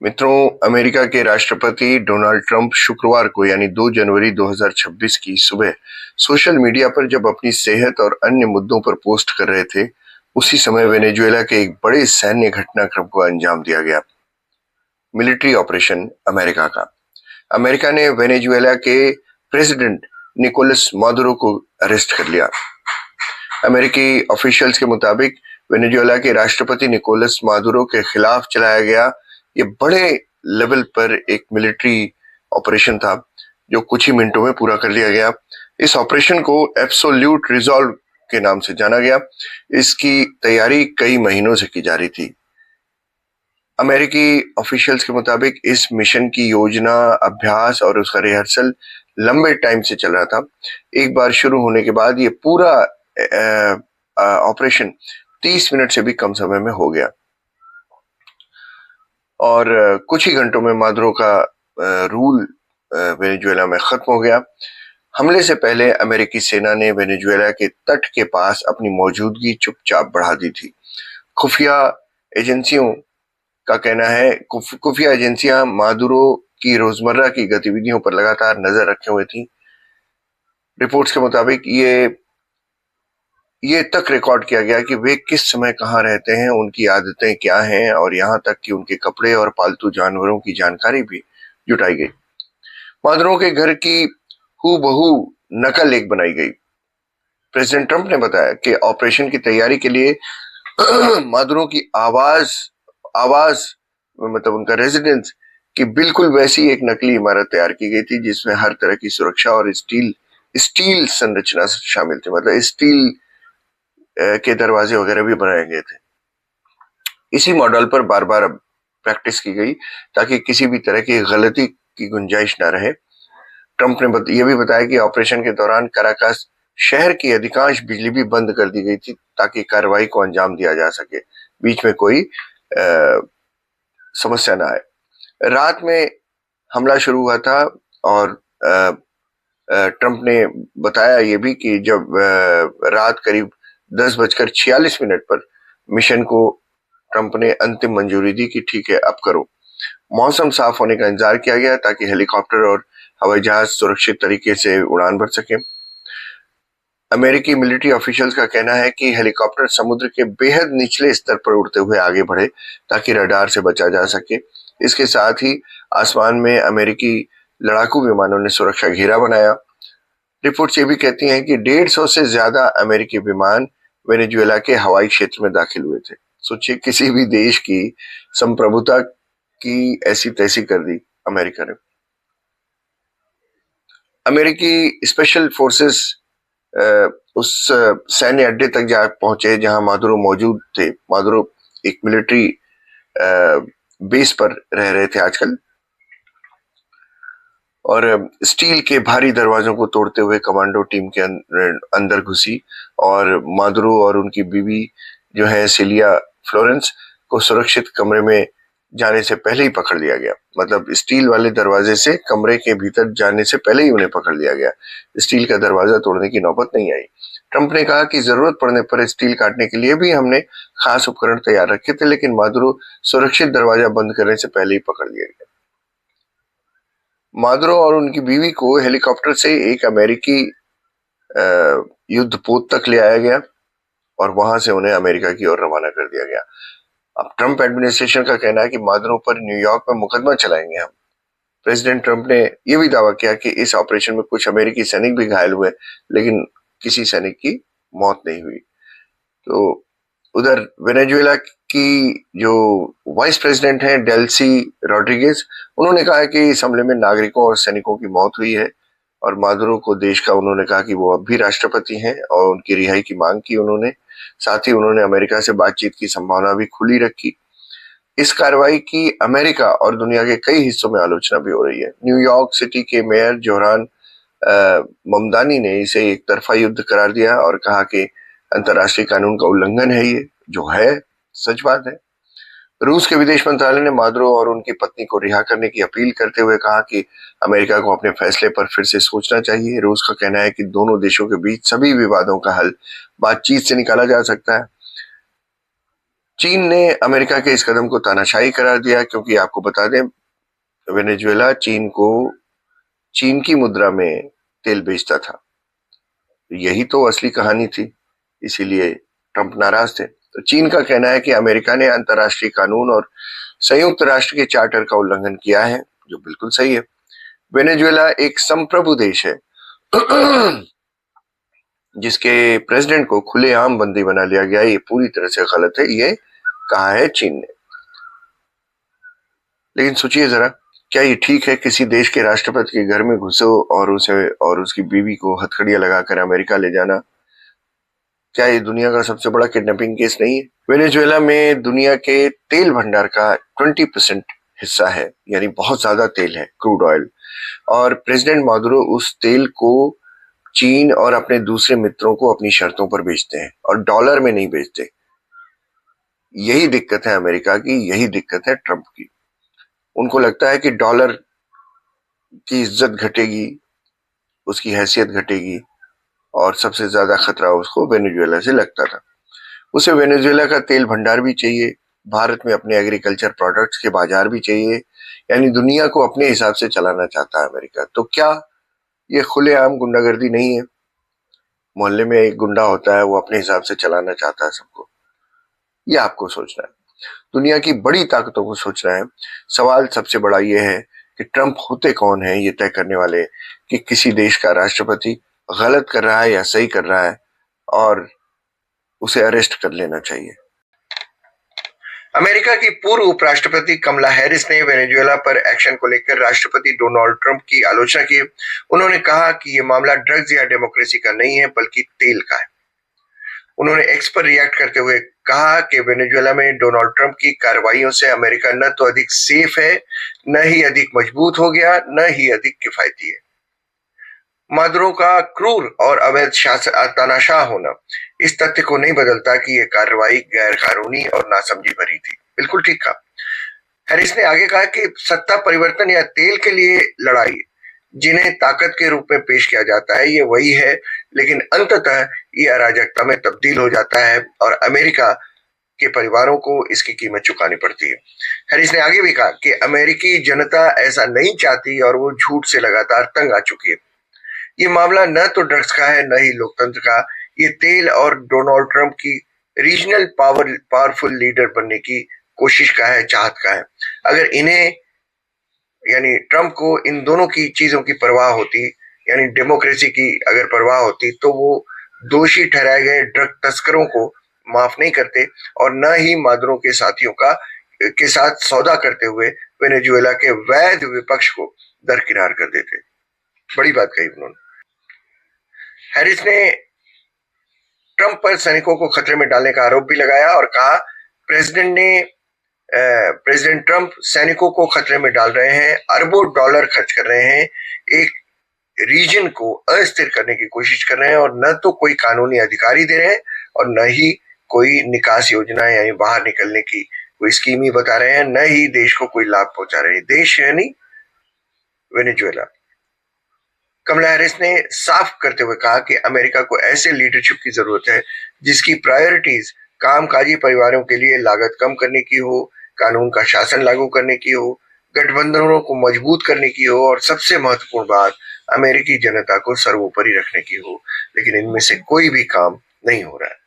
मित्रों, अमेरिका के राष्ट्रपति डोनाल्ड ट्रंप शुक्रवार को यानी 2 जनवरी 2026 की सुबह सोशल मीडिया पर जब अपनी सेहत और अन्य मुद्दों पर पोस्ट कर रहे थे, उसी समय वेनेजुएला के एक बड़े सैन्य घटनाक्रम को अंजाम दिया गया। मिलिट्री ऑपरेशन अमेरिका का। अमेरिका ने वेनेजुएला के प्रेसिडेंट निकोलस मादुरो को अरेस्ट कर लिया। अमेरिकी ऑफिशियल्स के मुताबिक वेनेजुएला के राष्ट्रपति निकोलस मादुरो के खिलाफ चलाया गया ये बड़े लेवल पर एक मिलिट्री ऑपरेशन था, जो कुछ ही मिनटों में पूरा कर लिया गया। इस ऑपरेशन को एब्सोल्यूट रिजॉल्व के नाम से जाना गया। इसकी तैयारी कई महीनों से की जा रही थी। अमेरिकी ऑफिशियल्स के मुताबिक इस मिशन की योजना, अभ्यास और उसका रिहर्सल लंबे टाइम से चल रहा था। एक बार शुरू होने के बाद ये पूरा ऑपरेशन 30 मिनट से भी कम समय में हो गया और कुछ ही घंटों में मादुरो का रूल वेनेजुएला में खत्म हो गया। हमले से पहले अमेरिकी सेना ने वेनेजुएला के तट के पास अपनी मौजूदगी चुपचाप बढ़ा दी थी। खुफिया एजेंसियों का कहना है खुफिया एजेंसियां मादुरो की रोजमर्रा की गतिविधियों पर लगातार नजर रखे हुए थी। रिपोर्ट्स के मुताबिक ये तक रिकॉर्ड किया गया कि वे किस समय कहाँ रहते हैं, उनकी आदतें क्या हैं और यहाँ तक कि उनके कपड़े और पालतू जानवरों की जानकारी भी जुटाई गई। मादुरो के घर की हूबहू नकल एक बनाई गई। प्रेसिडेंट ट्रंप ने बताया कि ऑपरेशन की तैयारी के लिए मादुरो की आवाज मतलब उनका रेजिडेंस की बिल्कुल वैसी एक नकली इमारत तैयार की गई थी, जिसमें हर तरह की सुरक्षा और स्टील संरचना शामिल थी। मतलब स्टील के दरवाजे वगैरह भी बनाए गए थे। इसी मॉडल पर बार बार प्रैक्टिस की गई ताकि किसी भी तरह की गलती की गुंजाइश न रहे। ट्रंप ने यह भी बताया कि ऑपरेशन के दौरान कराकास शहर की अधिकांश बिजली भी बंद कर दी गई थी ताकि कार्रवाई को अंजाम दिया जा सके, बीच में कोई समस्या ना आए। रात में हमला शुरू हुआ था और ट्रंप ने बताया ये भी कि जब रात करीब 10:46 पर मिशन को ट्रंप ने अंतिम मंजूरी दी कि ठीक है, अब करो। मौसम साफ होने का इंतजार किया गया ताकि हेलीकॉप्टर और हवाई जहाज सुरक्षित तरीके से उड़ान भर सके। अमेरिकी मिलिट्री ऑफिशियल्स का कहना है कि हेलीकॉप्टर समुद्र के बेहद निचले स्तर पर उड़ते हुए आगे बढ़े ताकि रडार से बचा जा सके। इसके साथ ही आसमान में अमेरिकी लड़ाकू विमानों ने सुरक्षा घेरा बनाया। रिपोर्ट्स ये भी कहती हैं कि 150 से ज्यादा अमेरिकी विमान वेनेजुएला के हवाई क्षेत्र में दाखिल हुए थे। सोचिए, किसी भी देश की संप्रभुता की ऐसी तैसी कर दी अमेरिका ने। अमेरिकी स्पेशल फोर्सेस उस सैन्य अड्डे तक जा पहुंचे जहां मादुरो मौजूद थे। मादुरो एक मिलिट्री बेस पर रह रहे थे आजकल, और स्टील के भारी दरवाजों को तोड़ते हुए कमांडो टीम के अंदर घुसी और मादुरो और उनकी बीवी जो है सिलिया फ्लोरेंस को सुरक्षित कमरे में जाने से पहले ही पकड़ लिया गया। मतलब स्टील वाले दरवाजे से कमरे के भीतर जाने से पहले ही उन्हें पकड़ लिया गया। स्टील का दरवाजा तोड़ने की नौबत नहीं आई। ट्रंप ने कहा कि जरूरत पड़ने पर स्टील काटने के लिए भी हमने खास उपकरण तैयार रखे थे, लेकिन मादुरो सुरक्षित दरवाजा बंद करने से पहले ही पकड़ लिया गया। मादुरो और उनकी बीवी को हेलीकॉप्टर से एक अमेरिकी युद्धपोत तक ले आया गया और वहां से उन्हें अमेरिका की ओर रवाना कर दिया गया। अब ट्रंप एडमिनिस्ट्रेशन का कहना है कि मादुरो पर न्यूयॉर्क में मुकदमा चलाएंगे हम। प्रेसिडेंट ट्रंप ने यह भी दावा किया कि इस ऑपरेशन में कुछ अमेरिकी सैनिक भी घायल हुए, लेकिन किसी सैनिक की मौत नहीं हुई। तो उधर वेनेजुएला की जो वाइस प्रेसिडेंट हैं डेल्सी रॉड्रिगेज, उन्होंने कहा कि इस हमले में नागरिकों और सैनिकों की मौत हुई है और मादुरो को देश का उन्होंने कहा कि वो अब भी राष्ट्रपति हैं और उनकी रिहाई की मांग की उन्होंने। साथ ही उन्होंने अमेरिका से बातचीत की संभावना भी खुली रखी। इस कार्रवाई की अमेरिका और दुनिया के कई हिस्सों में आलोचना भी हो रही है। न्यूयॉर्क सिटी के मेयर जोहरान ममदानी ने इसे एक तरफा युद्ध करार दिया और कहा कि अंतर्राष्ट्रीय कानून का उल्लंघन है ये, जो है सच बात है। रूस के विदेश मंत्रालय ने मादुरो और उनकी पत्नी को रिहा करने की अपील करते हुए कहा कि अमेरिका को अपने फैसले पर फिर से सोचना चाहिए। रूस का कहना है कि दोनों देशों के बीच सभी विवादों का हल बातचीत से निकाला जा सकता है। चीन ने अमेरिका के इस कदम को तानाशाही करार दिया, क्योंकि आपको बता दें वेनेजुएला चीन की मुद्रा में तेल बेचता था। यही तो असली कहानी थी, इसीलिए ट्रंप नाराज थे। तो चीन का कहना है कि अमेरिका ने अंतर्राष्ट्रीय कानून और संयुक्त राष्ट्र के चार्टर का उल्लंघन किया है, जो बिल्कुल सही है। वेनेजुएला एक संप्रभु देश है जिसके प्रेसिडेंट को खुलेआम बंदी बना लिया गया। ये पूरी तरह से गलत है, ये कहा है चीन ने। लेकिन सोचिए जरा, क्या ये ठीक है किसी देश के राष्ट्रपति के घर में घुसो और उसे और उसकी बीवी को हथकड़ियां लगाकर अमेरिका ले जाना? क्या ये दुनिया का सबसे बड़ा किडनैपिंग केस नहीं है? वेनेजुएला में दुनिया के तेल भंडार का 20% हिस्सा है, यानी बहुत ज्यादा तेल है, क्रूड ऑयल। और प्रेसिडेंट मादुरो उस तेल को चीन और अपने दूसरे मित्रों को अपनी शर्तों पर बेचते हैं, और डॉलर में नहीं बेचते। यही दिक्कत है अमेरिका की, यही दिक्कत है ट्रंप की। उनको लगता है कि डॉलर की इज्जत घटेगी, उसकी हैसियत घटेगी, और सबसे ज्यादा खतरा उसको वेनेजुएला से लगता था। उसे वेनेजुएला का तेल भंडार भी चाहिए, भारत में अपने एग्रीकल्चर प्रोडक्ट्स के बाजार भी चाहिए, यानी दुनिया को अपने हिसाब से चलाना चाहता है अमेरिका। तो क्या ये खुलेआम गुंडागर्दी नहीं है? मोहल्ले में एक गुंडा होता है, वो अपने हिसाब से चलाना चाहता है सबको। ये आपको सोचना है, दुनिया की बड़ी ताकतों को सोचना है। सवाल सबसे बड़ा ये है कि ट्रंप होते कौन है ये तय करने वाले कि किसी देश का राष्ट्रपति गलत कर रहा है या सही कर रहा है, और उसे अरेस्ट कर लेना चाहिए। अमेरिका की पूर्व उपराष्ट्रपति कमला हैरिस ने वेनेजुएला पर एक्शन को लेकर राष्ट्रपति डोनाल्ड ट्रंप की आलोचना की। उन्होंने कहा कि यह मामला ड्रग्स या डेमोक्रेसी का नहीं है, बल्कि तेल का है। उन्होंने एक्स पर रिएक्ट करते हुए कहा कि वेनेजुएला में डोनाल्ड ट्रंप की कार्रवाइयों से अमेरिका न तो अधिक सेफ है, न ही अधिक मजबूत हो गया, न ही अधिक किफायती है। मादुरो का क्रूर और अवैध तानाशाह होना इस तथ्य को नहीं बदलता कि यह कार्रवाई गैर कानूनी और नासमझी भरी थी। बिल्कुल ठीक कहा। हैरिस ने आगे कहा कि सत्ता परिवर्तन या तेल के लिए लड़ाई जिन्हें ताकत के रूप में पेश किया जाता है, ये वही है, लेकिन अंततः ये अराजकता में तब्दील हो जाता है और अमेरिका के परिवारों को इसकी कीमत चुकानी पड़ती है। हैरिस ने आगे भी कहा कि अमेरिकी जनता ऐसा नहीं चाहती और वो झूठ से लगातार तंग आ चुकी है। ये मामला न तो ड्रग्स का है, न ही लोकतंत्र का। ये तेल और डोनाल्ड ट्रंप की रीजनल पावरफुल लीडर बनने की कोशिश का है, चाहत का है। अगर इन्हें यानी ट्रंप को इन दोनों की चीजों की परवाह होती, यानी डेमोक्रेसी की अगर परवाह होती, तो वो दोषी ठहराए गए ड्रग तस्करों को माफ नहीं करते और न ही मादुरो के साथियों के साथ सौदा करते हुए वेनेजुएला के वैध विपक्ष को दरकिनार कर देते। बड़ी बात कही उन्होंने। हैरिस ने ट्रंप पर सैनिकों को खतरे में डालने का आरोप भी लगाया और कहा प्रेसिडेंट ट्रंप सैनिकों को खतरे में डाल रहे हैं, अरबों डॉलर खर्च कर रहे हैं, एक रीजन को अस्थिर करने की कोशिश कर रहे हैं, और न तो कोई कानूनी अधिकारी दे रहे हैं और न ही कोई निकास योजना यानी बाहर निकलने की कोई स्कीम ही बता रहे हैं, न ही देश को कोई लाभ पहुंचा रहे हैं। देश यानी वेनेजुएला। कमला हैरिस ने साफ करते हुए कहा कि अमेरिका को ऐसे लीडरशिप की जरूरत है जिसकी प्रायोरिटीज कामकाजी परिवारों के लिए लागत कम करने की हो, कानून का शासन लागू करने की हो, गठबंधनों को मजबूत करने की हो, और सबसे महत्वपूर्ण बात अमेरिकी जनता को सर्वोपरि रखने की हो। लेकिन इनमें से कोई भी काम नहीं हो रहा है।